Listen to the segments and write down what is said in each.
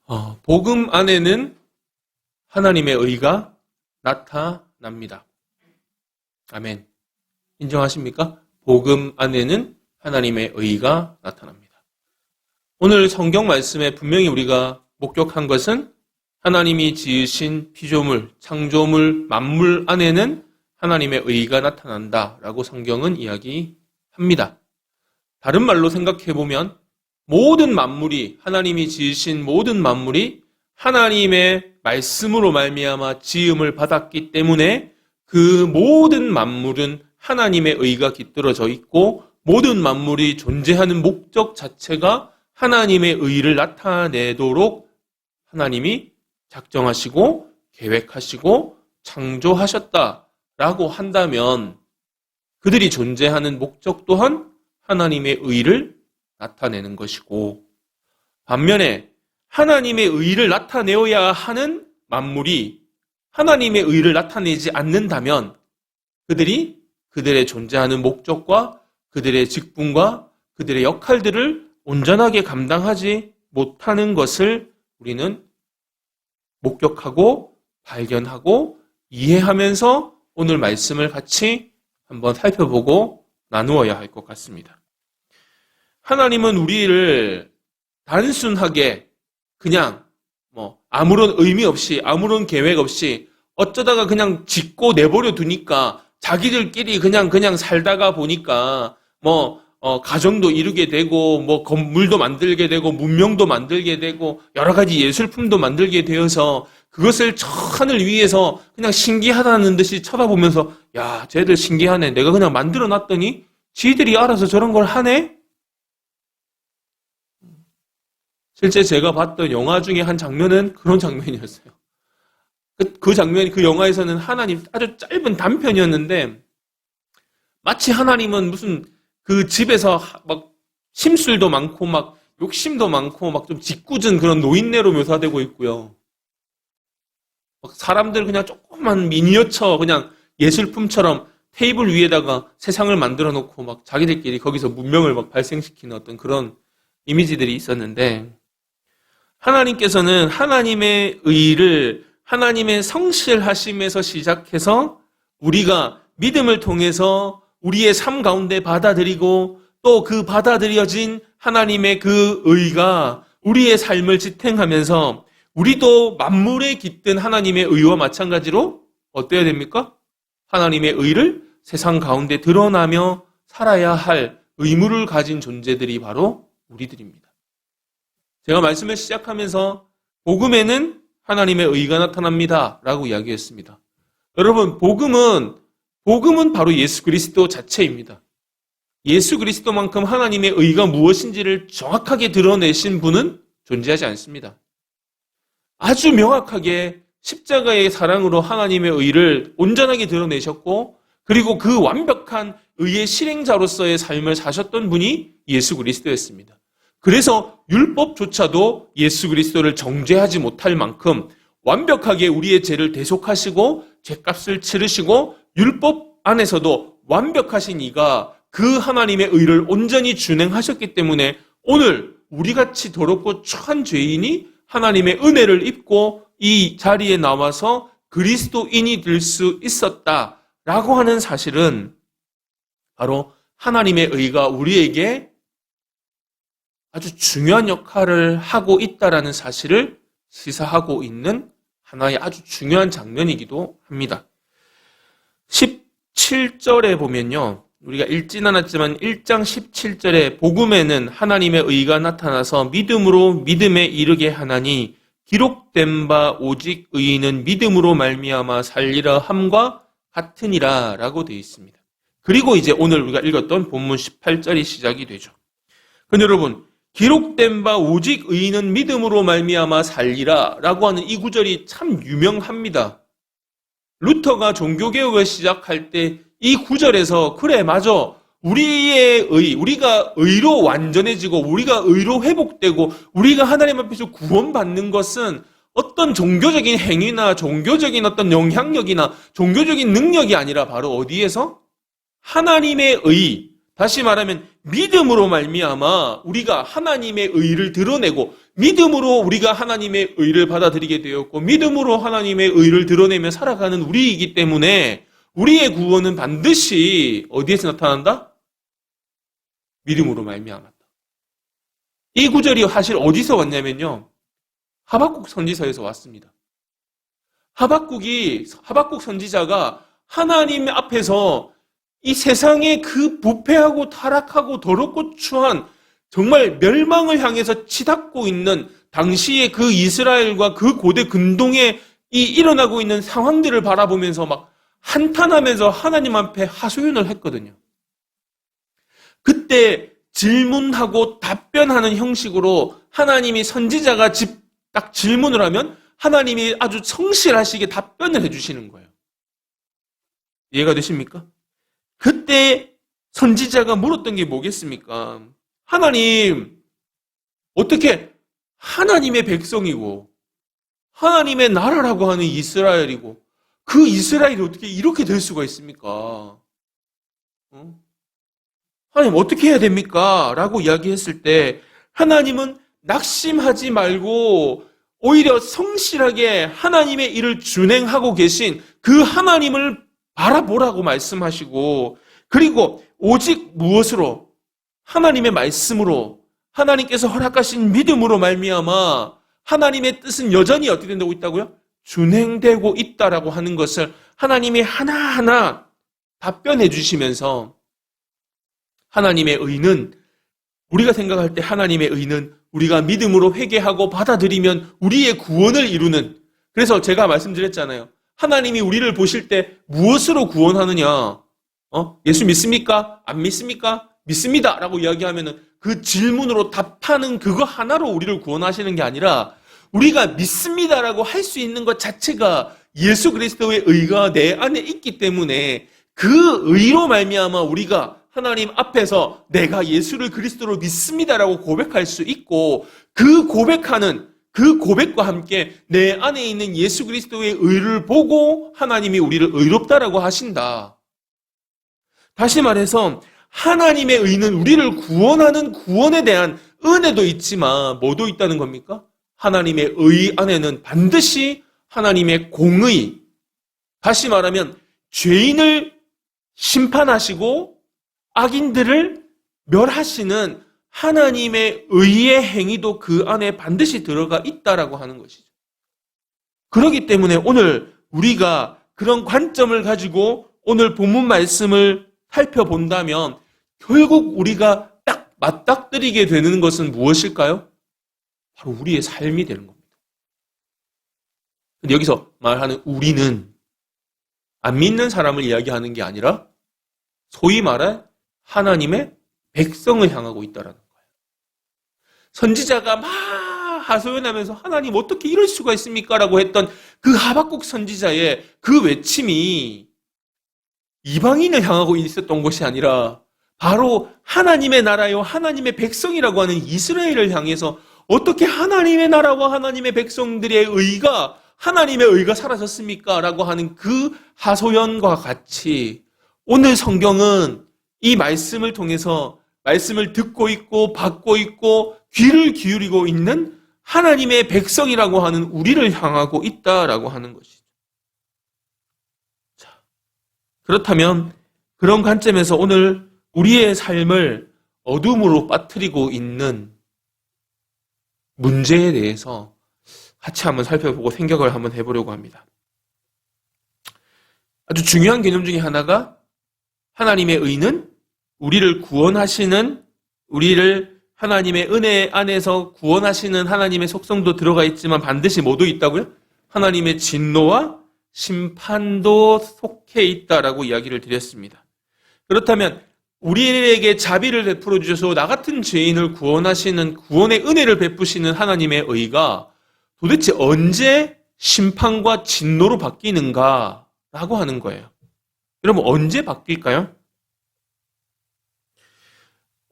복음 안에는 하나님의 의가 나타납니다. 아멘. 인정하십니까? 복음 안에는 하나님의 의가 나타납니다. 오늘 성경 말씀에 분명히 우리가 목격한 것은 하나님이 지으신 피조물, 창조물, 만물 안에는 하나님의 의가 나타난다라고 성경은 이야기합니다. 다른 말로 생각해 보면 모든 만물이, 하나님이 지으신 모든 만물이 하나님의 말씀으로 말미암아 지음을 받았기 때문에 그 모든 만물은 하나님의 의가 깃들어져 있고 모든 만물이 존재하는 목적 자체가 하나님의 의를 나타내도록 하나님이 작정하시고 계획하시고 창조하셨다라고 한다면 그들이 존재하는 목적 또한 하나님의 의를 나타내는 것이고, 반면에 하나님의 의를 나타내어야 하는 만물이 하나님의 의를 나타내지 않는다면 그들이 그들의 존재하는 목적과 그들의 직분과 그들의 역할들을 온전하게 감당하지 못하는 것을 우리는 목격하고 발견하고 이해하면서 오늘 말씀을 같이 한번 살펴보고 나누어야 할 것 같습니다. 하나님은 우리를 단순하게 그냥 아무런 의미 없이 아무런 계획 없이 어쩌다가 그냥 짓고 내버려 두니까 자기들끼리 그냥 살다가 보니까 가정도 이루게 되고 건물도 만들게 되고 문명도 만들게 되고 여러 가지 예술품도 만들게 되어서 그것을 저 하늘 위에서 그냥 신기하다는 듯이 쳐다보면서 야, 쟤들 신기하네. 내가 그냥 만들어 놨더니 지들이 알아서 저런 걸 하네? 실제 제가 봤던 영화 중에 한 장면은 그런 장면이었어요. 그 장면이 그 영화에서는 하나님 아주 짧은 단편이었는데 마치 하나님은 무슨 그 집에서 막 심술도 많고 막 욕심도 많고 막 좀 짓궂은 그런 노인네로 묘사되고 있고요. 막 사람들 그냥 조그만 미니어처 그냥 예술품처럼 테이블 위에다가 세상을 만들어 놓고 막 자기들끼리 거기서 문명을 막 발생시키는 어떤 그런 이미지들이 있었는데 하나님께서는 하나님의 의를 하나님의 성실하심에서 시작해서 우리가 믿음을 통해서 우리의 삶 가운데 받아들이고 또 그 받아들여진 하나님의 그 의가 우리의 삶을 지탱하면서 우리도 만물에 깃든 하나님의 의와 마찬가지로 어때야 됩니까? 하나님의 의를 세상 가운데 드러나며 살아야 할 의무를 가진 존재들이 바로 우리들입니다. 제가 말씀을 시작하면서 복음에는 하나님의 의가 나타납니다 라고 이야기했습니다. 여러분, 복음은 바로 예수 그리스도 자체입니다. 예수 그리스도만큼 하나님의 의가 무엇인지를 정확하게 드러내신 분은 존재하지 않습니다. 아주 명확하게 십자가의 사랑으로 하나님의 의를 온전하게 드러내셨고 그리고 그 완벽한 의의 실행자로서의 삶을 사셨던 분이 예수 그리스도였습니다. 그래서 율법조차도 예수 그리스도를 정죄하지 못할 만큼 완벽하게 우리의 죄를 대속하시고 죄값을 치르시고 율법 안에서도 완벽하신 이가 그 하나님의 의를 온전히 준행하셨기 때문에 오늘 우리같이 더럽고 추한 죄인이 하나님의 은혜를 입고 이 자리에 나와서 그리스도인이 될 수 있었다라고 하는 사실은 바로 하나님의 의가 우리에게 아주 중요한 역할을 하고 있다라는 사실을 시사하고 있는 하나의 아주 중요한 장면이기도 합니다. 17절에 보면요. 우리가 읽진 않았지만 1장 17절에 복음에는 하나님의 의가 나타나서 믿음으로 믿음에 이르게 하나니 기록된 바 오직 의인은 믿음으로 말미암아 살리라 함과 같으니라 라고 되어 있습니다. 그리고 이제 오늘 우리가 읽었던 본문 18절이 시작이 되죠. 근데 여러분, 기록된 바 오직 의인은 믿음으로 말미암아 살리라 라고 하는 이 구절이 참 유명합니다. 루터가 종교개혁을 시작할 때 이 구절에서 그래 맞아 우리의 의, 우리가 의로 완전해지고 우리가 의로 회복되고 우리가 하나님 앞에서 구원받는 것은 어떤 종교적인 행위나 종교적인 어떤 영향력이나 종교적인 능력이 아니라 바로 어디에서? 하나님의 의, 다시 말하면 믿음으로 말미암아 우리가 하나님의 의를 드러내고 믿음으로 우리가 하나님의 의를 받아들이게 되었고 믿음으로 하나님의 의를 드러내며 살아가는 우리이기 때문에 우리의 구원은 반드시 어디에서 나타난다? 믿음으로 말미암았다. 이 구절이 사실 어디서 왔냐면요. 하박국 선지서에서 왔습니다. 하박국 선지자가 하나님 앞에서 이 세상의 그 부패하고 타락하고 더럽고 추한 정말 멸망을 향해서 치닫고 있는 당시의 그 이스라엘과 그 고대 근동에 이 일어나고 있는 상황들을 바라보면서 막 한탄하면서 하나님 앞에 하소연을 했거든요. 그때 질문하고 답변하는 형식으로 하나님이 선지자가 딱 질문을 하면 하나님이 아주 성실하시게 답변을 해주시는 거예요. 이해가 되십니까? 그때 선지자가 물었던 게 뭐겠습니까? 하나님, 어떻게 하나님의 백성이고 하나님의 나라라고 하는 이스라엘이고 그 이스라엘이 어떻게 이렇게 될 수가 있습니까? 하나님 어떻게 해야 됩니까? 라고 이야기했을 때 하나님은 낙심하지 말고 오히려 성실하게 하나님의 일을 준행하고 계신 그 하나님을 바라보라고 말씀하시고 그리고 오직 무엇으로? 하나님의 말씀으로 하나님께서 허락하신 믿음으로 말미암아 하나님의 뜻은 여전히 어떻게 된다고 있다고요? 준행되고 있다라고 하는 것을 하나님이 하나하나 답변해 주시면서 하나님의 의는 우리가 생각할 때 하나님의 의는 우리가 믿음으로 회개하고 받아들이면 우리의 구원을 이루는 그래서 제가 말씀드렸잖아요. 하나님이 우리를 보실 때 무엇으로 구원하느냐? 예수 믿습니까? 안 믿습니까? 믿습니다. 라고 이야기하면 그 질문으로 답하는 그거 하나로 우리를 구원하시는 게 아니라 우리가 믿습니다라고 할 수 있는 것 자체가 예수 그리스도의 의가 내 안에 있기 때문에 그 의로 말미암아 우리가 하나님 앞에서 내가 예수를 그리스도로 믿습니다라고 고백할 수 있고 그 고백하는 그 고백과 함께 내 안에 있는 예수 그리스도의 의를 보고 하나님이 우리를 의롭다라고 하신다. 다시 말해서 하나님의 의는 우리를 구원하는 구원에 대한 은혜도 있지만 뭐도 있다는 겁니까? 하나님의 의 안에는 반드시 하나님의 공의, 다시 말하면 죄인을 심판하시고 악인들을 멸하시는 하나님의 의의 행위도 그 안에 반드시 들어가 있다라고 하는 것이죠. 그렇기 때문에 오늘 우리가 그런 관점을 가지고 오늘 본문 말씀을 살펴본다면 결국 우리가 딱 맞닥뜨리게 되는 것은 무엇일까요? 바로 우리의 삶이 되는 겁니다. 근데 여기서 말하는 우리는 안 믿는 사람을 이야기하는 게 아니라 소위 말해 하나님의 백성을 향하고 있다는 거예요. 선지자가 막 하소연하면서 하나님 어떻게 이럴 수가 있습니까? 라고 했던 그 하박국 선지자의 그 외침이 이방인을 향하고 있었던 것이 아니라 바로 하나님의 나라요 하나님의 백성이라고 하는 이스라엘을 향해서 어떻게 하나님의 나라와 하나님의 백성들의 의가 하나님의 의가 사라졌습니까? 라고 하는 그 하소연과 같이 오늘 성경은 이 말씀을 통해서 말씀을 듣고 있고 받고 있고 귀를 기울이고 있는 하나님의 백성이라고 하는 우리를 향하고 있다라고 하는 것이죠. 자, 그렇다면 그런 관점에서 오늘 우리의 삶을 어둠으로 빠뜨리고 있는 문제에 대해서 같이 한번 살펴보고 생각을 한번 해보려고 합니다. 아주 중요한 개념 중에 하나가 하나님의 의는 우리를 구원하시는, 우리를 하나님의 은혜 안에서 구원하시는 하나님의 속성도 들어가 있지만 반드시 뭐도 있다고요? 하나님의 진노와 심판도 속해 있다라고 이야기를 드렸습니다. 그렇다면 우리에게 자비를 베풀어 주셔서 나 같은 죄인을 구원하시는 구원의 은혜를 베푸시는 하나님의 의가 도대체 언제 심판과 진노로 바뀌는가라고 하는 거예요. 여러분 언제 바뀔까요?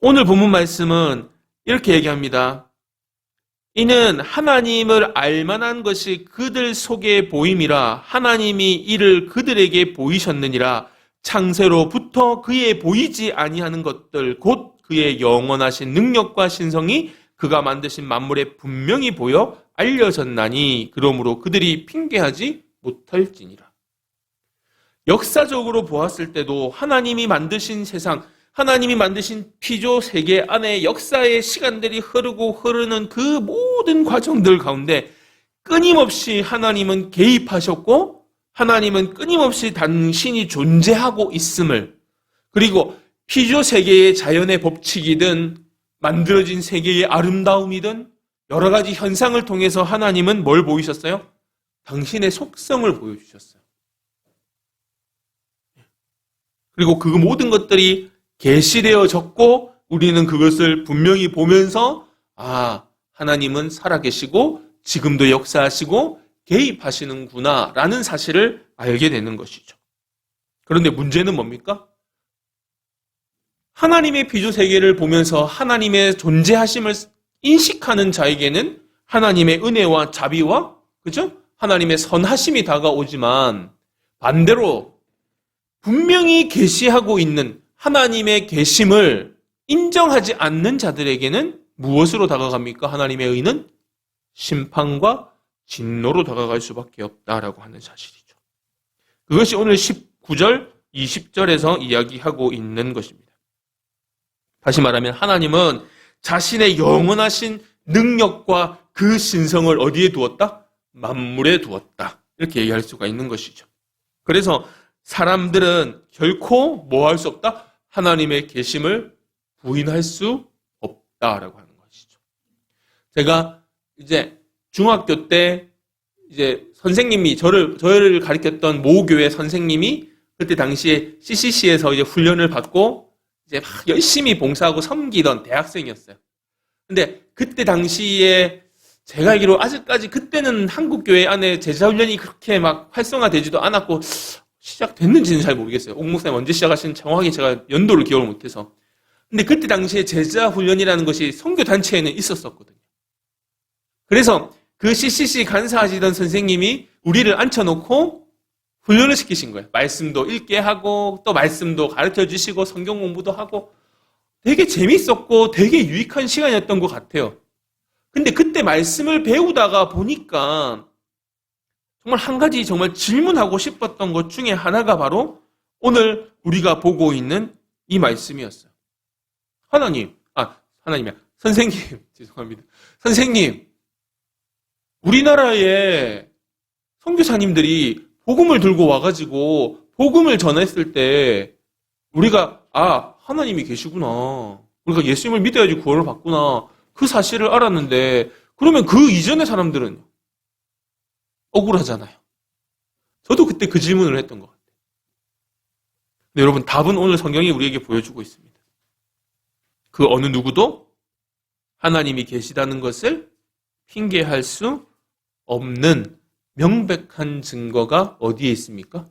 오늘 본문 말씀은 이렇게 얘기합니다. 이는 하나님을 알만한 것이 그들 속에 보임이라 하나님이 이를 그들에게 보이셨느니라 창세로부터 그의 보이지 아니하는 것들 곧 그의 영원하신 능력과 신성이 그가 만드신 만물에 분명히 보여 알려졌나니 그러므로 그들이 핑계하지 못할지니라. 역사적으로 보았을 때도 하나님이 만드신 세상, 하나님이 만드신 피조 세계 안에 역사의 시간들이 흐르고 흐르는 그 모든 과정들 가운데 끊임없이 하나님은 개입하셨고 하나님은 끊임없이 당신이 존재하고 있음을, 그리고 피조 세계의 자연의 법칙이든 만들어진 세계의 아름다움이든 여러 가지 현상을 통해서 하나님은 뭘 보이셨어요? 당신의 속성을 보여주셨어요. 그리고 그 모든 것들이 계시되어졌고 우리는 그것을 분명히 보면서 하나님은 살아계시고 지금도 역사하시고 개입하시는구나 라는 사실을 알게 되는 것이죠. 그런데 문제는 뭡니까? 하나님의 피조세계를 보면서 하나님의 존재하심을 인식하는 자에게는 하나님의 은혜와 자비와 그죠? 하나님의 선하심이 다가오지만 반대로 분명히 계시하고 있는 하나님의 계심을 인정하지 않는 자들에게는 무엇으로 다가갑니까? 하나님의 의는 심판과 진노로 다가갈 수밖에 없다라고 하는 사실이죠. 그것이 오늘 19절, 20절에서 이야기하고 있는 것입니다. 다시 말하면 하나님은 자신의 영원하신 능력과 그 신성을 어디에 두었다? 만물에 두었다. 이렇게 얘기할 수가 있는 것이죠. 그래서 사람들은 결코 뭐 할 수 없다? 하나님의 계심을 부인할 수 없다라고 하는 것이죠. 제가 이제 중학교 때 이제 선생님이 저를 가르쳤던 모교회 선생님이 그때 당시에 CCC에서 이제 훈련을 받고 이제 막 열심히 봉사하고 섬기던 대학생이었어요. 근데 그때 당시에 제가 알기로 아직까지 그때는 한국교회 안에 제자훈련이 그렇게 막 활성화되지도 않았고 시작됐는지는 잘 모르겠어요. 옥 목사님 언제 시작하신 정확히 제가 연도를 기억을 못해서. 근데 그때 당시에 제자훈련이라는 것이 선교단체에는 있었었거든요. 그래서 그 CCC 간사하시던 선생님이 우리를 앉혀놓고 훈련을 시키신 거예요. 말씀도 읽게 하고 또 말씀도 가르쳐 주시고 성경 공부도 하고 되게 재밌었고 되게 유익한 시간이었던 것 같아요. 근데 그때 말씀을 배우다가 보니까 정말 한 가지 정말 질문하고 싶었던 것 중에 하나가 바로 오늘 우리가 보고 있는 이 말씀이었어요. 선생님, 죄송합니다. 선생님, 우리나라에 선교사님들이 복음을 들고 와가지고 복음을 전했을 때 우리가 하나님이 계시구나. 우리가 예수님을 믿어야지 구원을 받구나. 그 사실을 알았는데 그러면 그 이전의 사람들은 억울하잖아요. 저도 그때 그 질문을 했던 것 같아요. 근데 여러분 답은 오늘 성경이 우리에게 보여주고 있습니다. 그 어느 누구도 하나님이 계시다는 것을 핑계할 수 없는 명백한 증거가 어디에 있습니까?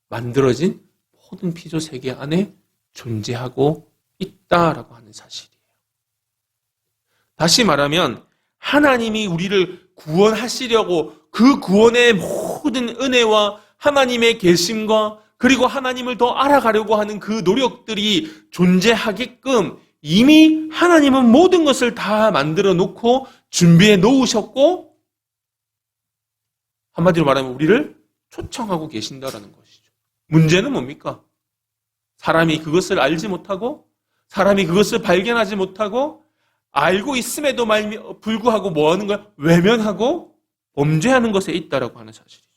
만들어진 모든 피조 세계 안에 존재하고 있다라고 하는 사실이에요. 다시 말하면 하나님이 우리를 구원하시려고 그 구원의 모든 은혜와 하나님의 계심과 그리고 하나님을 더 알아가려고 하는 그 노력들이 존재하게끔 이미 하나님은 모든 것을 다 만들어 놓고 준비해 놓으셨고 한마디로 말하면 우리를 초청하고 계신다라는 것이죠. 문제는 뭡니까? 사람이 그것을 알지 못하고 사람이 그것을 발견하지 못하고 알고 있음에도 불구하고 뭐 하는 거야? 외면하고 범죄하는 것에 있다라고 하는 사실이죠.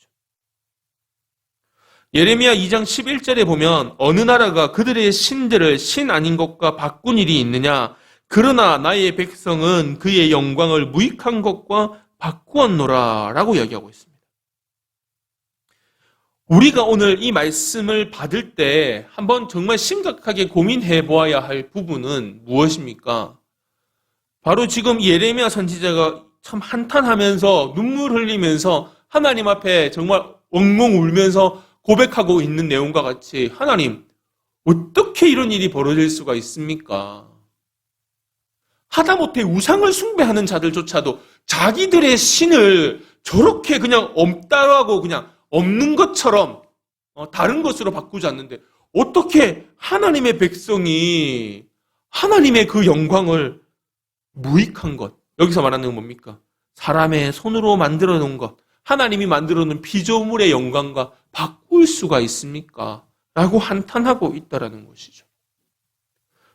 예레미야 2장 11절에 보면 어느 나라가 그들의 신들을 신 아닌 것과 바꾼 일이 있느냐? 그러나 나의 백성은 그의 영광을 무익한 것과 바꾸었노라 라고 이야기하고 있습니다. 우리가 오늘 이 말씀을 받을 때 한번 정말 심각하게 고민해 보아야 할 부분은 무엇입니까? 바로 지금 예레미야 선지자가 참 한탄하면서 눈물 흘리면서 하나님 앞에 정말 엉엉 울면서 고백하고 있는 내용과 같이 하나님, 어떻게 이런 일이 벌어질 수가 있습니까? 하다못해 우상을 숭배하는 자들조차도 자기들의 신을 저렇게 그냥 없다라고 그냥 없는 것처럼 다른 것으로 바꾸지 않는데 어떻게 하나님의 백성이 하나님의 그 영광을 무익한 것, 여기서 말하는 건 뭡니까? 사람의 손으로 만들어 놓은 것, 하나님이 만들어 놓은 피조물의 영광과 바꿀 수가 있습니까? 라고 한탄하고 있다라는 것이죠.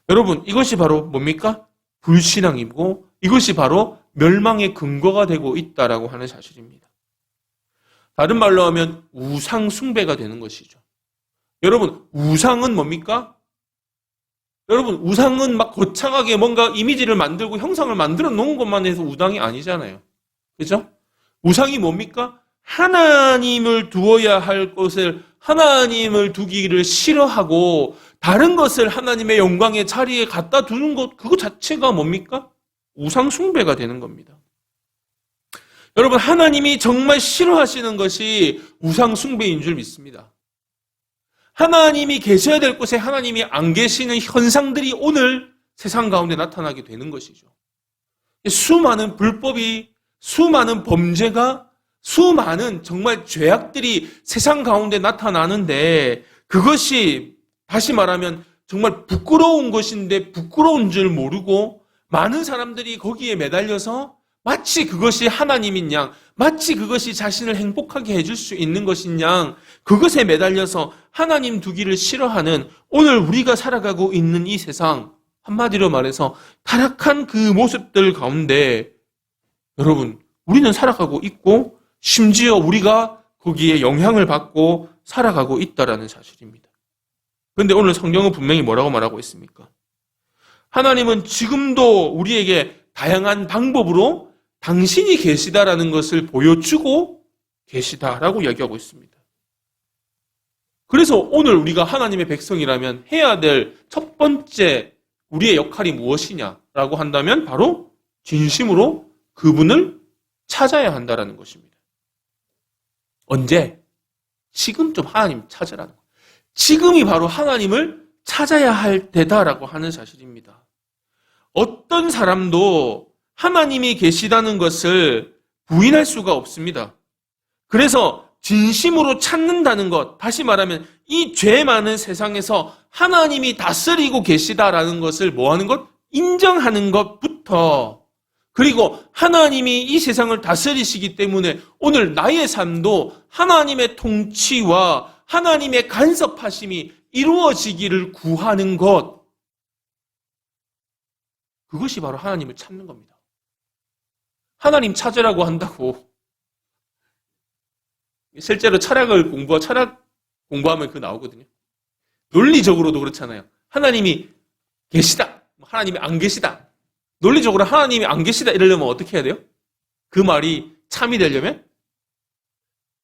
여러분, 이것이 바로 뭡니까? 불신앙이고 이것이 바로 멸망의 근거가 되고 있다라고 하는 사실입니다. 다른 말로 하면 우상 숭배가 되는 것이죠. 여러분, 우상은 뭡니까? 여러분, 우상은 막 거창하게 뭔가 이미지를 만들고 형상을 만들어 놓은 것만 해서 우상이 아니잖아요. 그죠? 우상이 뭡니까? 하나님을 두어야 할 것을 하나님을 두기를 싫어하고 다른 것을 하나님의 영광의 자리에 갖다 두는 것, 그거 자체가 뭡니까? 우상 숭배가 되는 겁니다. 여러분, 하나님이 정말 싫어하시는 것이 우상 숭배인 줄 믿습니다. 하나님이 계셔야 될 곳에 하나님이 안 계시는 현상들이 오늘 세상 가운데 나타나게 되는 것이죠. 수많은 불법이, 수많은 범죄가, 수많은 정말 죄악들이 세상 가운데 나타나는데 그것이 다시 말하면 정말 부끄러운 것인데 부끄러운 줄 모르고 많은 사람들이 거기에 매달려서 마치 그것이 하나님인 양, 마치 그것이 자신을 행복하게 해줄 수 있는 것인 양, 그것에 매달려서 하나님 두기를 싫어하는 오늘 우리가 살아가고 있는 이 세상, 한마디로 말해서 타락한 그 모습들 가운데 여러분, 우리는 살아가고 있고 심지어 우리가 거기에 영향을 받고 살아가고 있다라는 사실입니다. 그런데 오늘 성경은 분명히 뭐라고 말하고 있습니까? 하나님은 지금도 우리에게 다양한 방법으로 당신이 계시다라는 것을 보여주고 계시다라고 이야기하고 있습니다. 그래서 오늘 우리가 하나님의 백성이라면 해야 될 첫 번째 우리의 역할이 무엇이냐라고 한다면 바로 진심으로 그분을 찾아야 한다라는 것입니다. 언제? 지금 좀 하나님 찾으라는 거예요. 지금이 바로 하나님을 찾아야 할 때다라고 하는 사실입니다. 어떤 사람도 하나님이 계시다는 것을 부인할 수가 없습니다. 그래서 진심으로 찾는다는 것, 다시 말하면 이 죄 많은 세상에서 하나님이 다스리고 계시다라는 것을 뭐 하는 것? 인정하는 것부터, 그리고 하나님이 이 세상을 다스리시기 때문에 오늘 나의 삶도 하나님의 통치와 하나님의 간섭하심이 이루어지기를 구하는 것, 그것이 바로 하나님을 찾는 겁니다. 하나님 찾으라고 한다고 실제로 철학 공부하면 그거 나오거든요. 논리적으로도 그렇잖아요. 하나님이 계시다, 하나님이 안 계시다. 논리적으로 하나님이 안 계시다 이러려면 어떻게 해야 돼요? 그 말이 참이 되려면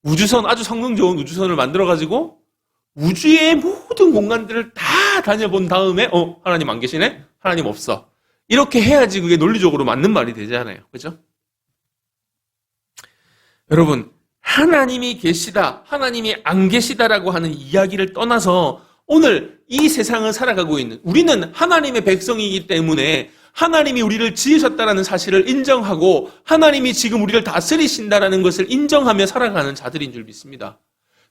우주선, 아주 성능 좋은 우주선을 만들어가지고 우주의 모든 공간들을 다 다녀본 다음에 하나님 안 계시네? 하나님 없어. 이렇게 해야지 그게 논리적으로 맞는 말이 되잖아요. 그죠? 여러분, 하나님이 계시다, 하나님이 안 계시다라고 하는 이야기를 떠나서 오늘 이 세상을 살아가고 있는 우리는 하나님의 백성이기 때문에 하나님이 우리를 지으셨다는 사실을 인정하고 하나님이 지금 우리를 다스리신다라는 것을 인정하며 살아가는 자들인 줄 믿습니다.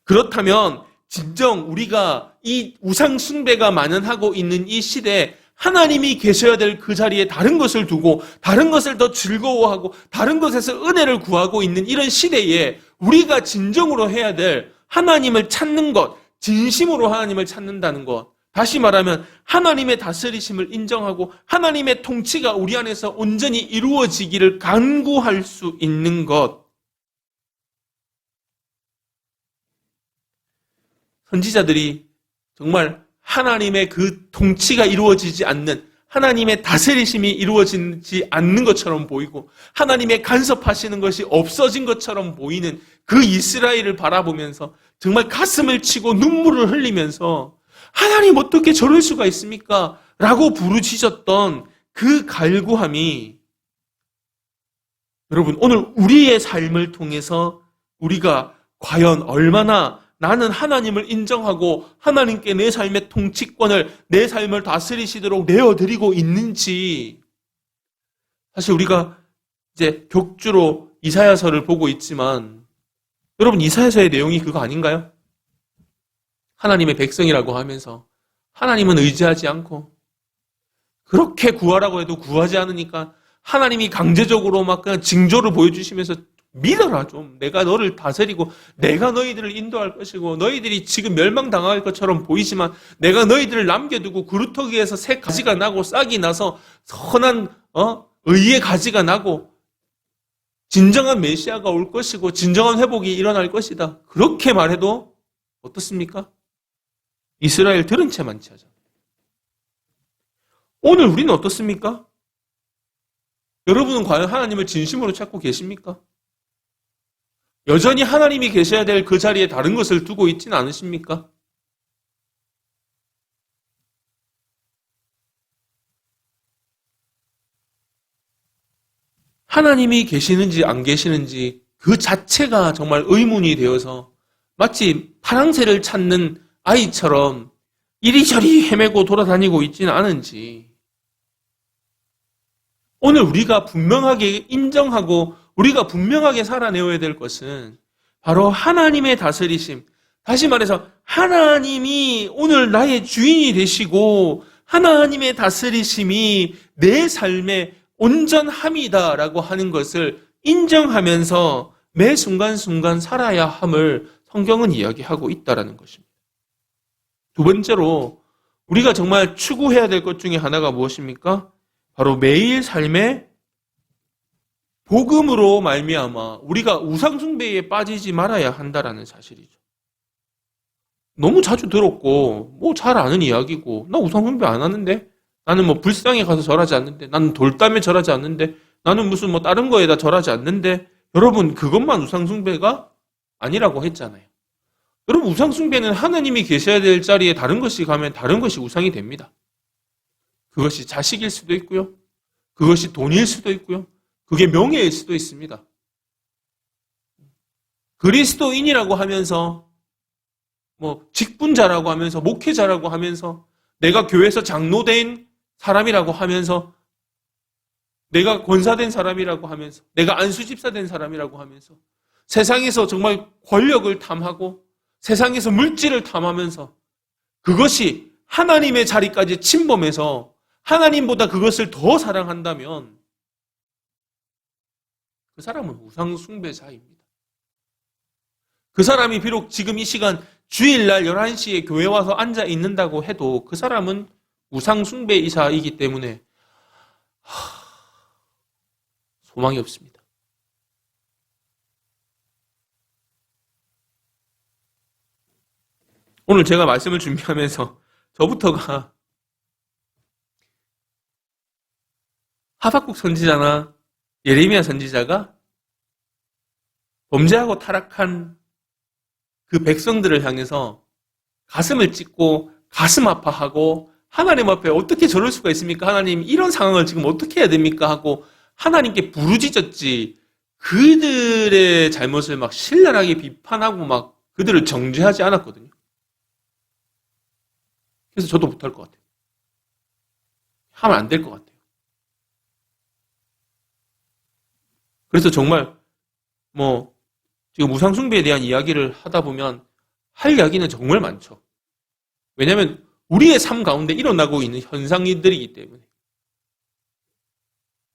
그렇다면 진정 우리가 이 우상 숭배가 만연하고 있는 이 시대에 하나님이 계셔야 될 그 자리에 다른 것을 두고 다른 것을 더 즐거워하고 다른 것에서 은혜를 구하고 있는 이런 시대에 우리가 진정으로 해야 될 하나님을 찾는 것, 진심으로 하나님을 찾는다는 것, 다시 말하면 하나님의 다스리심을 인정하고 하나님의 통치가 우리 안에서 온전히 이루어지기를 간구할 수 있는 것. 선지자들이 정말 하나님의 그 통치가 이루어지지 않는, 하나님의 다스리심이 이루어지지 않는 것처럼 보이고 하나님의 간섭하시는 것이 없어진 것처럼 보이는 그 이스라엘을 바라보면서 정말 가슴을 치고 눈물을 흘리면서 하나님 어떻게 저럴 수가 있습니까? 라고 부르짖었던 그 갈구함이 여러분 오늘 우리의 삶을 통해서 우리가 과연 얼마나 나는 하나님을 인정하고 하나님께 내 삶의 통치권을, 내 삶을 다스리시도록 내어드리고 있는지, 사실 우리가 이제 격주로 이사야서를 보고 있지만 여러분 이사야서의 내용이 그거 아닌가요? 하나님의 백성이라고 하면서 하나님은 의지하지 않고 그렇게 구하라고 해도 구하지 않으니까 하나님이 강제적으로 막 그냥 징조를 보여주시면서 믿어라 좀. 내가 너를 다스리고 내가 너희들을 인도할 것이고 너희들이 지금 멸망당할 것처럼 보이지만 내가 너희들을 남겨두고 그루터기에서 새 가지가 나고 싹이 나서 선한 의의 가지가 나고 진정한 메시아가 올 것이고 진정한 회복이 일어날 것이다. 그렇게 말해도 어떻습니까? 이스라엘 들은 채만 취하잖아요. 오늘 우리는 어떻습니까? 여러분은 과연 하나님을 진심으로 찾고 계십니까? 여전히 하나님이 계셔야 될 그 자리에 다른 것을 두고 있지는 않으십니까? 하나님이 계시는지 안 계시는지 그 자체가 정말 의문이 되어서 마치 파랑새를 찾는 아이처럼 이리저리 헤매고 돌아다니고 있지는 않은지 오늘 우리가 분명하게 인정하고 우리가 분명하게 살아내어야 될 것은 바로 하나님의 다스리심. 다시 말해서 하나님이 오늘 나의 주인이 되시고 하나님의 다스리심이 내 삶의 온전함이다라고 하는 것을 인정하면서 매 순간순간 살아야 함을 성경은 이야기하고 있다라는 것입니다. 두 번째로 우리가 정말 추구해야 될 것 중에 하나가 무엇입니까? 바로 매일 삶에 복음으로 말미암아 우리가 우상 숭배에 빠지지 말아야 한다라는 사실이죠. 너무 자주 들었고 뭐 잘 아는 이야기고 나 우상 숭배 안 하는데 나는 뭐 불상에 가서 절하지 않는데 나는 돌담에 절하지 않는데 나는 무슨 뭐 다른 거에다 절하지 않는데 여러분 그것만 우상 숭배가 아니라고 했잖아요. 여러분 우상 숭배는 하나님이 계셔야 될 자리에 다른 것이 가면 다른 것이 우상이 됩니다. 그것이 자식일 수도 있고요. 그것이 돈일 수도 있고요. 그게 명예일 수도 있습니다. 그리스도인이라고 하면서 뭐 직분자라고 하면서 목회자라고 하면서 내가 교회에서 장로된 사람이라고 하면서 내가 권사된 사람이라고 하면서 내가 안수집사 된 사람이라고 하면서 세상에서 정말 권력을 탐하고 세상에서 물질을 탐하면서 그것이 하나님의 자리까지 침범해서 하나님보다 그것을 더 사랑한다면 그 사람은 우상 숭배자입니다. 그 사람이 비록 지금 이 시간 주일날 11시에 교회 와서 앉아 있는다고 해도 그 사람은 우상 숭배이사이기 때문에 소망이 없습니다. 오늘 제가 말씀을 준비하면서 저부터가 하박국 선지자나 예레미야 선지자가 범죄하고 타락한 그 백성들을 향해서 가슴을 찢고 가슴 아파하고 하나님 앞에 어떻게 저럴 수가 있습니까? 하나님 이런 상황을 지금 어떻게 해야 됩니까? 하고 하나님께 부르짖었지 그들의 잘못을 막 신랄하게 비판하고 막 그들을 정죄하지 않았거든요. 그래서 저도 못할 것 같아요. 하면 안 될 것 같아요. 그래서 정말 지금 우상숭배에 대한 이야기를 하다 보면 할 이야기는 정말 많죠. 왜냐하면 우리의 삶 가운데 일어나고 있는 현상들이기 때문에.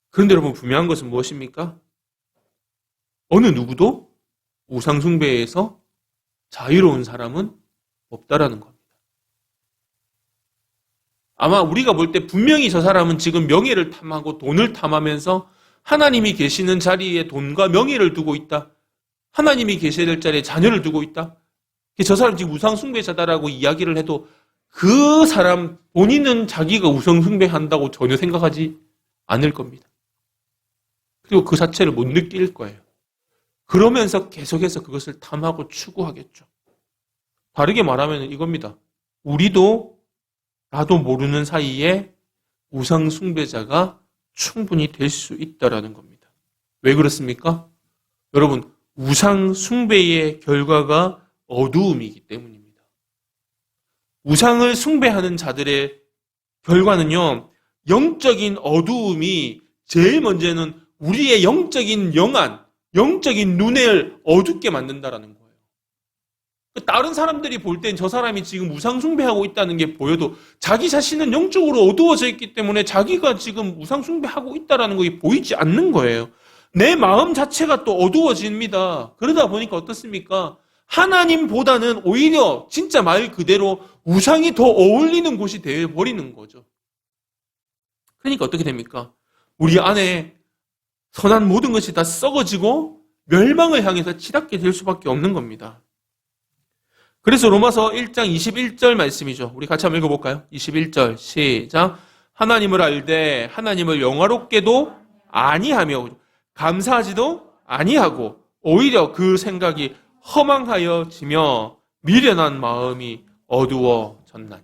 그런데 여러분 분명한 것은 무엇입니까? 어느 누구도 우상숭배에서 자유로운 사람은 없다라는 겁니다. 아마 우리가 볼 때 분명히 저 사람은 지금 명예를 탐하고 돈을 탐하면서 하나님이 계시는 자리에 돈과 명예를 두고 있다. 하나님이 계셔야 될 자리에 자녀를 두고 있다. 저 사람 지금 우상숭배자다라고 이야기를 해도 그 사람 본인은 자기가 우상숭배한다고 전혀 생각하지 않을 겁니다. 그리고 그 자체를 못 느낄 거예요. 그러면서 계속해서 그것을 탐하고 추구하겠죠. 다르게 말하면 이겁니다. 우리도 나도 모르는 사이에 우상숭배자가 충분히 될 수 있다라는 겁니다. 왜 그렇습니까? 여러분, 우상숭배의 결과가 어두움이기 때문입니다. 우상을 숭배하는 자들의 결과는요, 영적인 어두움이 제일 먼저는 우리의 영적인 영안, 영적인 눈을 어둡게 만든다라는 거예요. 다른 사람들이 볼 땐 저 사람이 지금 우상숭배하고 있다는 게 보여도 자기 자신은 영적으로 어두워져 있기 때문에 자기가 지금 우상숭배하고 있다는 것이 보이지 않는 거예요. 내 마음 자체가 또 어두워집니다. 그러다 보니까 어떻습니까? 하나님보다는 오히려 진짜 말 그대로 우상이 더 어울리는 곳이 되어버리는 거죠. 그러니까 어떻게 됩니까? 우리 안에 선한 모든 것이 다 썩어지고 멸망을 향해서 치닫게 될 수밖에 없는 겁니다. 그래서 로마서 1장 21절 말씀이죠. 우리 같이 한번 읽어볼까요? 21절 시작. 하나님을 알되 하나님을 영화롭게도 아니하며 감사하지도 아니하고 오히려 그 생각이 허망하여지며 미련한 마음이 어두워졌나니.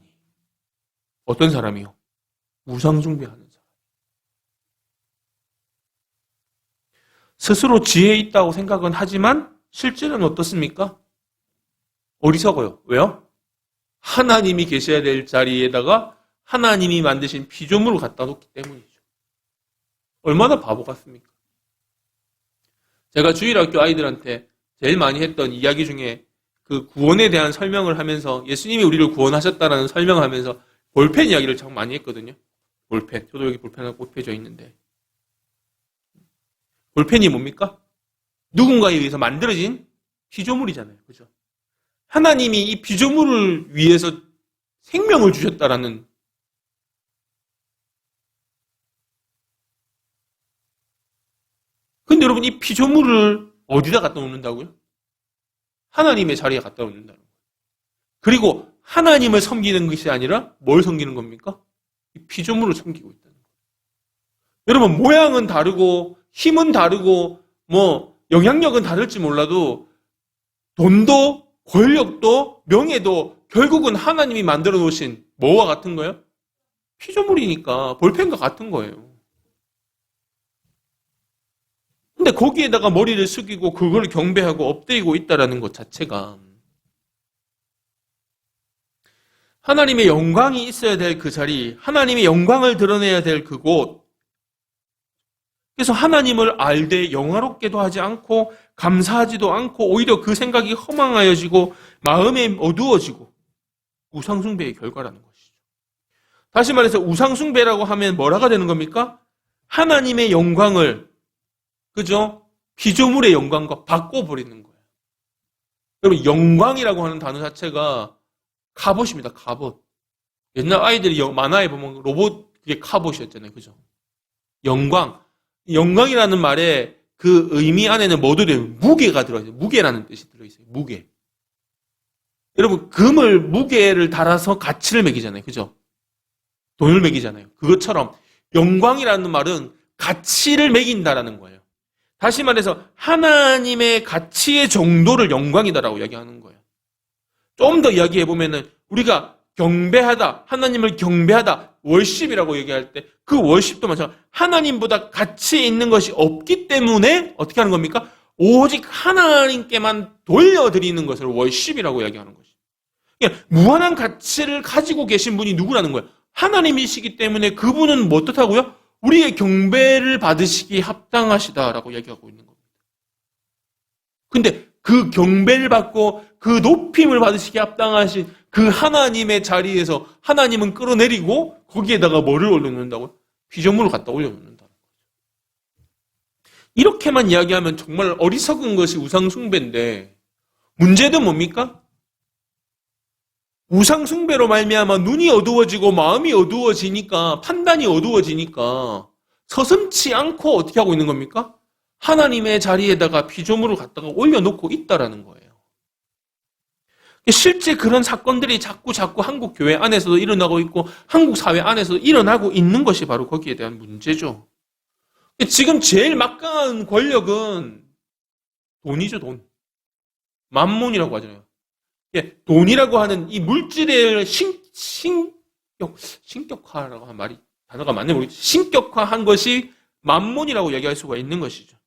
어떤 사람이요? 우상숭배하는 사람. 스스로 지혜 있다고 생각은 하지만 실제는 어떻습니까? 어리석어요. 왜요? 하나님이 계셔야 될 자리에다가 하나님이 만드신 피조물을 갖다 놓기 때문이죠. 얼마나 바보 같습니까? 제가 주일학교 아이들한테 제일 많이 했던 이야기 중에 그 구원에 대한 설명을 하면서 예수님이 우리를 구원하셨다라는 설명을 하면서 볼펜 이야기를 참 많이 했거든요. 볼펜. 저도 여기 볼펜 하나 꽂혀져 있는데. 볼펜이 뭡니까? 누군가에 의해서 만들어진 피조물이잖아요. 그죠? 하나님이 이 피조물을 위해서 생명을 주셨다라는. 근데 여러분 이 피조물을 어디다 갖다 놓는다고요? 하나님의 자리에 갖다 놓는다는 거예요. 그리고 하나님을 섬기는 것이 아니라 뭘 섬기는 겁니까? 이 피조물을 섬기고 있다는 거예요. 여러분 모양은 다르고 힘은 다르고 뭐 영향력은 다를지 몰라도 돈도 권력도 명예도 결국은 하나님이 만들어 놓으신 뭐와 같은 거예요? 피조물이니까 볼펜과 같은 거예요. 근데 거기에다가 머리를 숙이고 그걸 경배하고 엎드리고 있다라는 것 자체가 하나님의 영광이 있어야 될 그 자리, 하나님의 영광을 드러내야 될 그곳. 그래서 하나님을 알되 영화롭게도 하지 않고 감사하지도 않고 오히려 그 생각이 허망하여지고 마음에 어두워지고 우상숭배의 결과라는 것이죠. 다시 말해서 우상숭배라고 하면 뭐라가 되는 겁니까? 하나님의 영광을 그죠? 피조물의 영광과 바꿔버리는 거예요. 여러분 영광이라고 하는 단어 자체가 갑옷입니다. 갑옷. 옛날 아이들이 만화에 보면 로봇 그게 갑옷이었잖아요. 그죠? 영광. 영광이라는 말에 그 의미 안에는 뭐 들어요? 무게가 들어있어요. 무게라는 뜻이 들어있어요. 무게. 여러분 금을 무게를 달아서 가치를 매기잖아요. 그죠? 돈을 매기잖아요. 그것처럼 영광이라는 말은 가치를 매긴다라는 거예요. 다시 말해서 하나님의 가치의 정도를 영광이다라고 이야기하는 거예요. 좀 더 이야기해보면은 우리가 경배하다, 하나님을 경배하다, 월십이라고 얘기할 때 그 월십도 마찬가지로 하나님보다 가치 있는 것이 없기 때문에 어떻게 하는 겁니까? 오직 하나님께만 돌려드리는 것을 월십이라고 이야기하는 것이죠. 그러니까 무한한 가치를 가지고 계신 분이 누구라는 거예요? 하나님이시기 때문에 그분은 뭐 뜻하고요? 우리의 경배를 받으시기 합당하시다라고 이야기하고 있는 겁니다. 근데 그 경배를 받고 그 높임을 받으시기 합당하신 그 하나님의 자리에서 하나님은 끌어내리고 거기에다가 뭐를 올려놓는다고요? 피조물을 갖다 올려놓는다는 거죠. 이렇게만 이야기하면 정말 어리석은 것이 우상숭배인데 문제는 뭡니까? 우상숭배로 말미암아 눈이 어두워지고 마음이 어두워지니까 판단이 어두워지니까 서슴지 않고 어떻게 하고 있는 겁니까? 하나님의 자리에다가 피조물을 갖다가 올려놓고 있다라는 거예요. 실제 그런 사건들이 자꾸 한국 교회 안에서도 일어나고 있고 한국 사회 안에서도 일어나고 있는 것이 바로 거기에 대한 문제죠. 지금 제일 막강한 권력은 돈이죠, 돈. 만몬이라고 하잖아요. 돈이라고 하는 이 물질의 신격화라고 하는 말이 단어가 맞네 모르겠죠. 신격화한 것이 만몬이라고 얘기할 수가 있는 것이죠.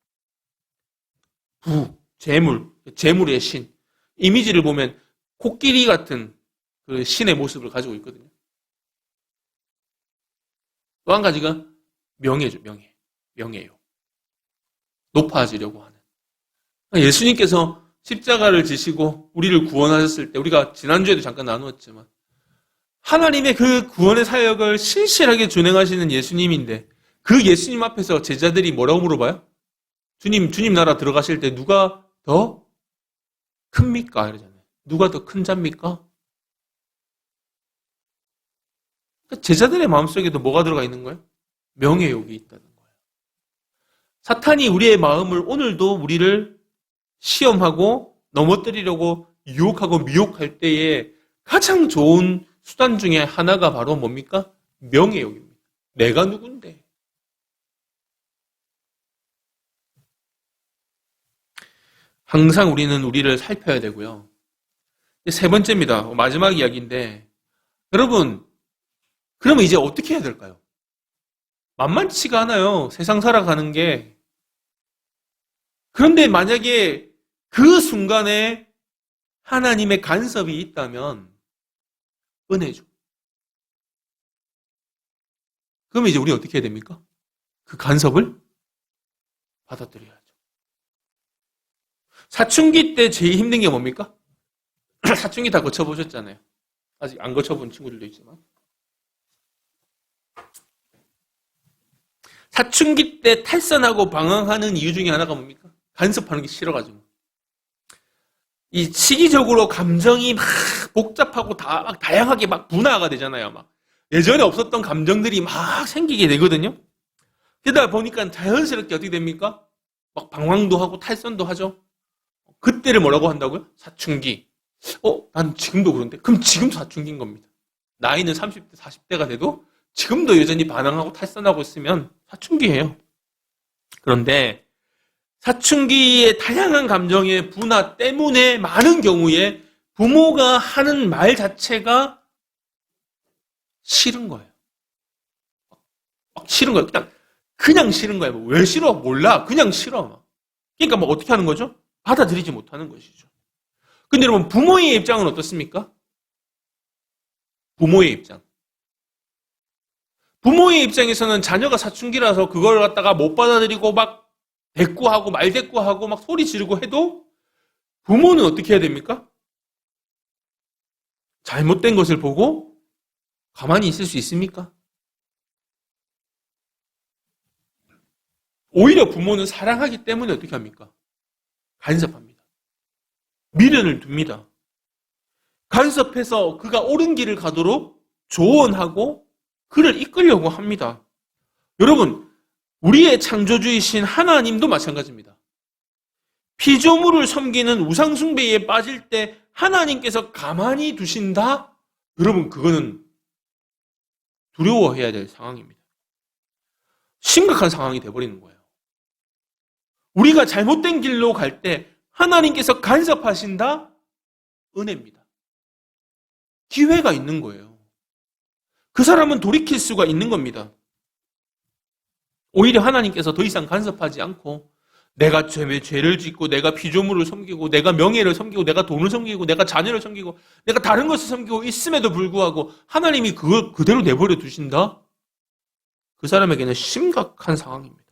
재물의 신. 이미지를 보면 코끼리 같은 그 신의 모습을 가지고 있거든요. 또 한 가지가 명예죠, 명예요. 높아지려고 하는. 예수님께서 십자가를 지시고 우리를 구원하셨을 때 우리가 지난주에도 잠깐 나누었지만 하나님의 그 구원의 사역을 신실하게 준행하시는 예수님인데 그 예수님 앞에서 제자들이 뭐라고 물어봐요? 주님 나라 들어가실 때 누가 더 큽니까? 이러잖아요. 누가 더 큰 자입니까? 그러니까 제자들의 마음속에도 뭐가 들어가 있는 거예요? 명예욕이 있다는 거예요. 사탄이 우리의 마음을 오늘도 우리를 시험하고 넘어뜨리려고 유혹하고 미혹할 때에 가장 좋은 수단 중에 하나가 바로 뭡니까? 명예욕입니다. 내가 누군데? 항상 우리는 우리를 살펴야 되고요. 세 번째입니다. 마지막 이야기인데 여러분 그러면 이제 어떻게 해야 될까요? 만만치가 않아요. 세상 살아가는 게. 그런데 만약에 그 순간에 하나님의 간섭이 있다면 은혜죠. 그러면 이제 우리 어떻게 해야 됩니까? 그 간섭을 받아들여야죠. 사춘기 때 제일 힘든 게 뭡니까? 사춘기 다 거쳐보셨잖아요. 아직 안 거쳐본 친구들도 있지만. 사춘기 때 탈선하고 방황하는 이유 중에 하나가 뭡니까? 간섭하는 게 싫어가지고. 이 시기적으로 감정이 막 복잡하고 다양하게 막 분화가 되잖아요. 막 예전에 없었던 감정들이 막 생기게 되거든요. 그러다 보니까 자연스럽게 어떻게 됩니까? 막 방황도 하고 탈선도 하죠. 그때를 뭐라고 한다고요? 사춘기. 난 지금도 그런데? 그럼 지금 사춘기인 겁니다. 나이는 30대, 40대가 돼도 지금도 여전히 반항하고 탈선하고 있으면 사춘기예요. 그런데 사춘기의 다양한 감정의 분화 때문에 많은 경우에 부모가 하는 말 자체가 싫은 거예요. 막 싫은 거예요. 그냥 싫은 거예요. 왜 싫어? 몰라. 그냥 싫어. 그러니까 뭐 어떻게 하는 거죠? 받아들이지 못하는 것이죠. 근데 여러분 부모의 입장은 어떻습니까? 부모의 입장. 부모의 입장에서는 자녀가 사춘기라서 그걸 갖다가 못 받아들이고 막 대꾸하고 말대꾸하고 막 소리 지르고 해도 부모는 어떻게 해야 됩니까? 잘못된 것을 보고 가만히 있을 수 있습니까? 오히려 부모는 사랑하기 때문에 어떻게 합니까? 간섭합니다. 미련을 둡니다. 간섭해서 그가 옳은 길을 가도록 조언하고 그를 이끌려고 합니다. 여러분, 우리의 창조주이신 하나님도 마찬가지입니다. 피조물을 섬기는 우상숭배에 빠질 때 하나님께서 가만히 두신다? 여러분, 그거는 두려워해야 될 상황입니다. 심각한 상황이 되어버리는 거예요. 우리가 잘못된 길로 갈 때 하나님께서 간섭하신다? 은혜입니다. 기회가 있는 거예요. 그 사람은 돌이킬 수가 있는 겁니다. 오히려 하나님께서 더 이상 간섭하지 않고 내가 죄를 짓고 내가 피조물을 섬기고 내가 명예를 섬기고 내가 돈을 섬기고 내가 자녀를 섬기고 내가 다른 것을 섬기고 있음에도 불구하고 하나님이 그걸 그대로 내버려 두신다? 그 사람에게는 심각한 상황입니다.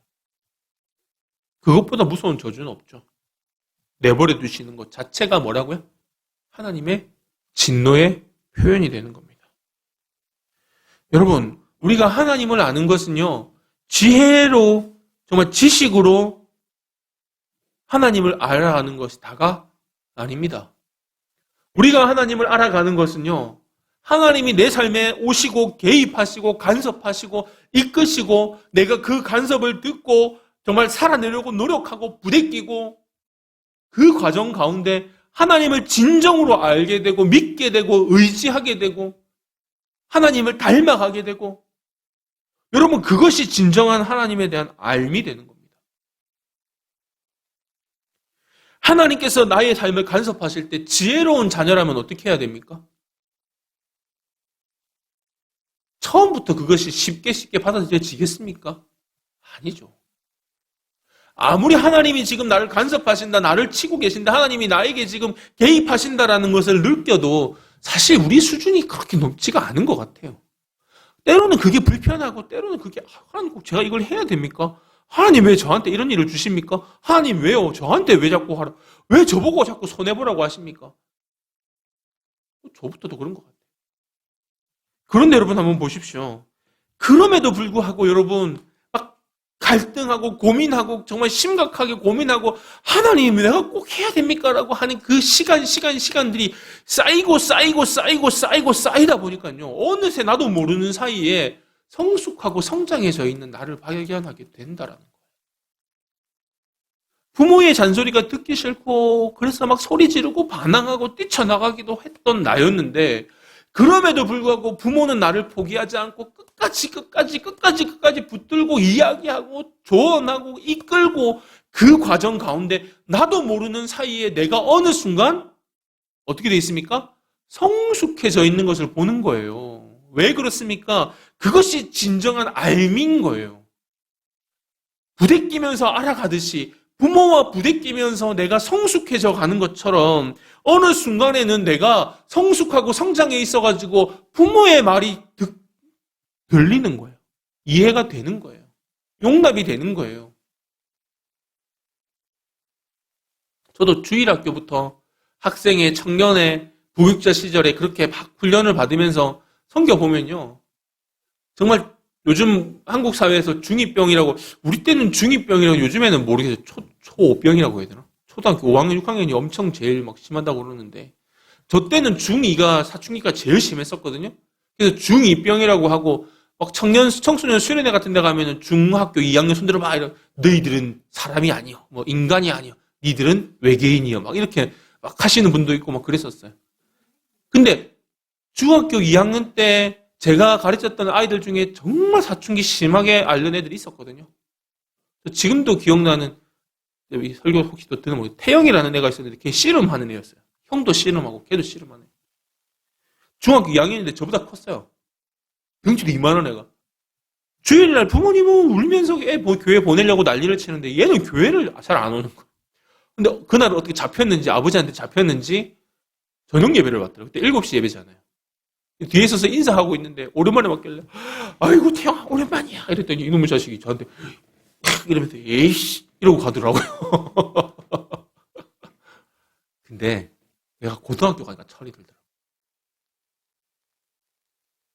그것보다 무서운 저주는 없죠. 내버려 두시는 것 자체가 뭐라고요? 하나님의 진노의 표현이 되는 겁니다. 여러분, 우리가 하나님을 아는 것은요, 지혜로, 정말 지식으로 하나님을 알아가는 것이 다가 아닙니다. 우리가 하나님을 알아가는 것은요, 하나님이 내 삶에 오시고 개입하시고 간섭하시고 이끄시고 내가 그 간섭을 듣고 정말 살아내려고 노력하고 부대끼고 그 과정 가운데 하나님을 진정으로 알게 되고 믿게 되고 의지하게 되고 하나님을 닮아가게 되고 여러분 그것이 진정한 하나님에 대한 알미 되는 겁니다. 하나님께서 나의 삶을 간섭하실 때 지혜로운 자녀라면 어떻게 해야 됩니까? 처음부터 그것이 쉽게 받아들여지겠습니까? 아니죠. 아무리 하나님이 지금 나를 간섭하신다, 나를 치고 계신다, 하나님이 나에게 지금 개입하신다라는 것을 느껴도 사실 우리 수준이 그렇게 높지가 않은 것 같아요. 때로는 그게 불편하고 때로는 그게 하나님 꼭 제가 이걸 해야 됩니까? 하나님 왜 저한테 이런 일을 주십니까? 하나님 왜요? 저한테 왜 자꾸 하라? 왜 저보고 자꾸 손해보라고 하십니까? 저부터도 그런 것 같아요. 그런데 여러분 한번 보십시오. 그럼에도 불구하고 여러분 막 갈등하고 고민하고 정말 심각하게 고민하고 하나님 내가 꼭 해야 됩니까? 라고 하는 그 시간들이 쌓이다 보니까요. 어느새 나도 모르는 사이에 성숙하고 성장해져 있는 나를 발견하게 된다라는 거예요. 부모의 잔소리가 듣기 싫고 그래서 막 소리 지르고 반항하고 뛰쳐나가기도 했던 나였는데 그럼에도 불구하고 부모는 나를 포기하지 않고 끝까지 붙들고 이야기하고 조언하고 이끌고 그 과정 가운데 나도 모르는 사이에 내가 어느 순간 어떻게 돼 있습니까? 성숙해져 있는 것을 보는 거예요. 왜 그렇습니까? 그것이 진정한 알미인 거예요. 부대끼면서 알아가듯이 부모와 부대끼면서 내가 성숙해져 가는 것처럼 어느 순간에는 내가 성숙하고 성장해 있어가지고 부모의 말이 들리는 거예요. 이해가 되는 거예요. 용납이 되는 거예요. 저도 주일학교부터 학생회, 청년회, 부육자 시절에 그렇게 막 훈련을 받으면서 섬겨보면요. 정말 요즘 한국 사회에서 중2병이라고, 우리 때는 중2병이라고 요즘에는 모르겠어요. 초5병이라고 해야 되나? 초등학교 5학년, 6학년이 엄청 제일 막 심하다고 그러는데, 저 때는 중2가, 사춘기가 제일 심했었거든요. 그래서 중2병이라고 하고, 막 청소년 수련회 같은 데 가면은 중학교 2학년 손들어 막 이런, 너희들은 사람이 아니여. 뭐 인간이 아니여. 니들은 외계인이여. 막 이렇게 막 하시는 분도 있고 막 그랬었어요. 근데 중학교 2학년 때 제가 가르쳤던 아이들 중에 정말 사춘기 심하게 앓는 애들이 있었거든요. 지금도 기억나는 설교 혹시 또 듣는 모르겠어요. 태영이라는 애가 있었는데 걔 씨름하는 애였어요. 형도 씨름하고 걔도 씨름하는 애. 중학교 2학년인데 저보다 컸어요. 덩치도 이만한 애가. 주일날 부모님은 울면서 애 교회 보내려고 난리를 치는데 얘는 교회를 잘 안 오는 거예요. 근데 그날 어떻게 잡혔는지 아버지한테 잡혔는지 저녁 예배를 받더라고요. 그때 7시 예배잖아요. 뒤에 서서 인사하고 있는데 오랜만에 왔길래 아이고 태영아 오랜만이야 이랬더니 이놈의 자식이 저한테 이러면서 에이씨 이러고 가더라고요. 근데 내가 고등학교 가니까 철이 들더라고요.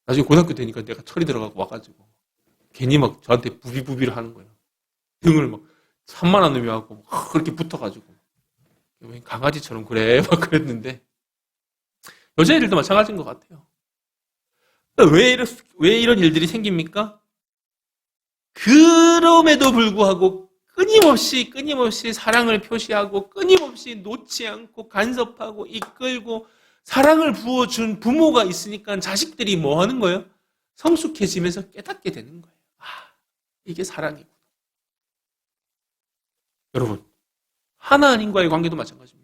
나중에 고등학교 되니까 내가 철이 들어가고 와가지고 괜히 막 저한테 부비부비를 하는 거예요. 등을 막 산만한 놈이 하고 그렇게 붙어가지고 왜 강아지처럼 그래 막 그랬는데 여자애들도 마찬가지인 것 같아요. 왜 이런 일들이 생깁니까? 그럼에도 불구하고 끊임없이 사랑을 표시하고 끊임없이 놓지 않고 간섭하고 이끌고 사랑을 부어준 부모가 있으니까 자식들이 뭐 하는 거예요? 성숙해지면서 깨닫게 되는 거예요. 아, 이게 사랑이구나. 여러분, 하나님과의 관계도 마찬가지입니다.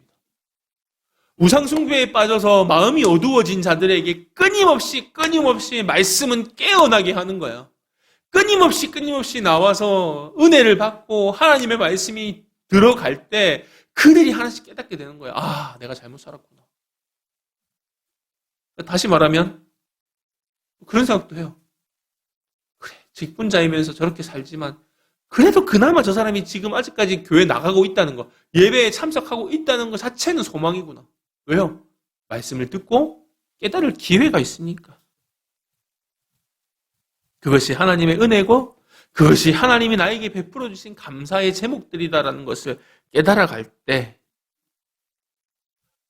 우상숭배에 빠져서 마음이 어두워진 자들에게 끊임없이 말씀은 깨어나게 하는 거예요. 끊임없이 나와서 은혜를 받고 하나님의 말씀이 들어갈 때 그들이 하나씩 깨닫게 되는 거예요. 아, 내가 잘못 살았구나. 다시 말하면 그런 생각도 해요. 그래, 직분자이면서 저렇게 살지만 그래도 그나마 저 사람이 지금 아직까지 교회 나가고 있다는 거, 예배에 참석하고 있다는 것 자체는 소망이구나. 왜요? 말씀을 듣고 깨달을 기회가 있으니까. 그것이 하나님의 은혜고 그것이 하나님이 나에게 베풀어 주신 감사의 제목들이다라는 것을 깨달아갈 때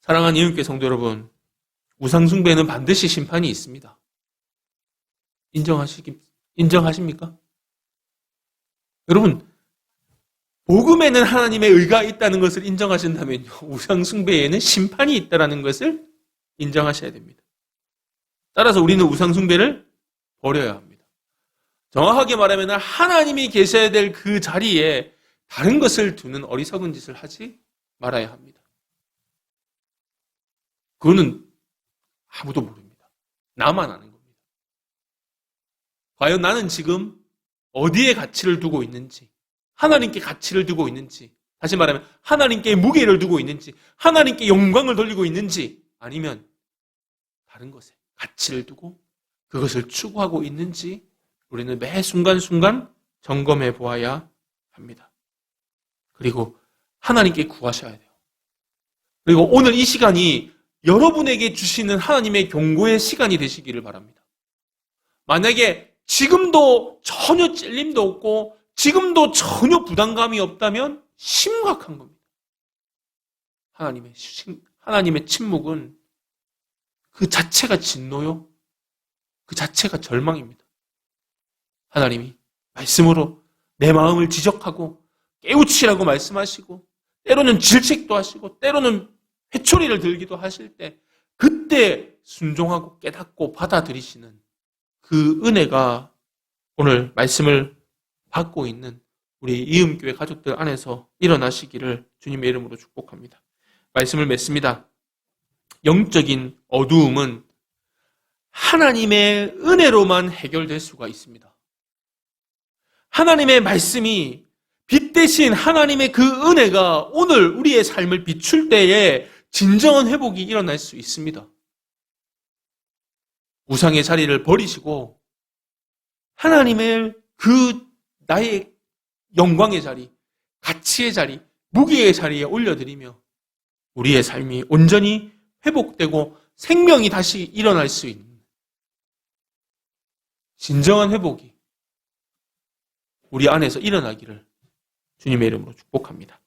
사랑하는 이웃교회 성도 여러분, 우상숭배는 반드시 심판이 있습니다. 인정하십니까? 여러분, 복음에는 하나님의 의가 있다는 것을 인정하신다면요, 우상숭배에는 심판이 있다는 것을 인정하셔야 됩니다. 따라서 우리는 우상숭배를 버려야 합니다. 정확하게 말하면 하나님이 계셔야 될 그 자리에 다른 것을 두는 어리석은 짓을 하지 말아야 합니다. 그거는 아무도 모릅니다. 나만 아는 겁니다. 과연 나는 지금 어디에 가치를 두고 있는지, 하나님께 가치를 두고 있는지, 다시 말하면 하나님께 무게를 두고 있는지, 하나님께 영광을 돌리고 있는지, 아니면 다른 것에 가치를 두고 그것을 추구하고 있는지 우리는 매 순간순간 점검해 보아야 합니다. 그리고 하나님께 구하셔야 돼요. 그리고 오늘 이 시간이 여러분에게 주시는 하나님의 경고의 시간이 되시기를 바랍니다. 만약에 지금도 전혀 찔림도 없고 지금도 전혀 부담감이 없다면 심각한 겁니다. 하나님의 침묵은 그 자체가 진노요. 그 자체가 절망입니다. 하나님이 말씀으로 내 마음을 지적하고 깨우치라고 말씀하시고 때로는 질책도 하시고 때로는 회초리를 들기도 하실 때 그때 순종하고 깨닫고 받아들이시는 그 은혜가 오늘 말씀을 받고 있는 우리 이음교회 가족들 안에서 일어나시기를 주님의 이름으로 축복합니다. 말씀을 맺습니다. 영적인 어두움은 하나님의 은혜로만 해결될 수가 있습니다. 하나님의 말씀이 빛 대신 하나님의 그 은혜가 오늘 우리의 삶을 비출 때에 진정한 회복이 일어날 수 있습니다. 우상의 자리를 버리시고 하나님의 그 나의 영광의 자리, 가치의 자리, 무게의 자리에 올려드리며 우리의 삶이 온전히 회복되고 생명이 다시 일어날 수 있는 진정한 회복이 우리 안에서 일어나기를 주님의 이름으로 축복합니다.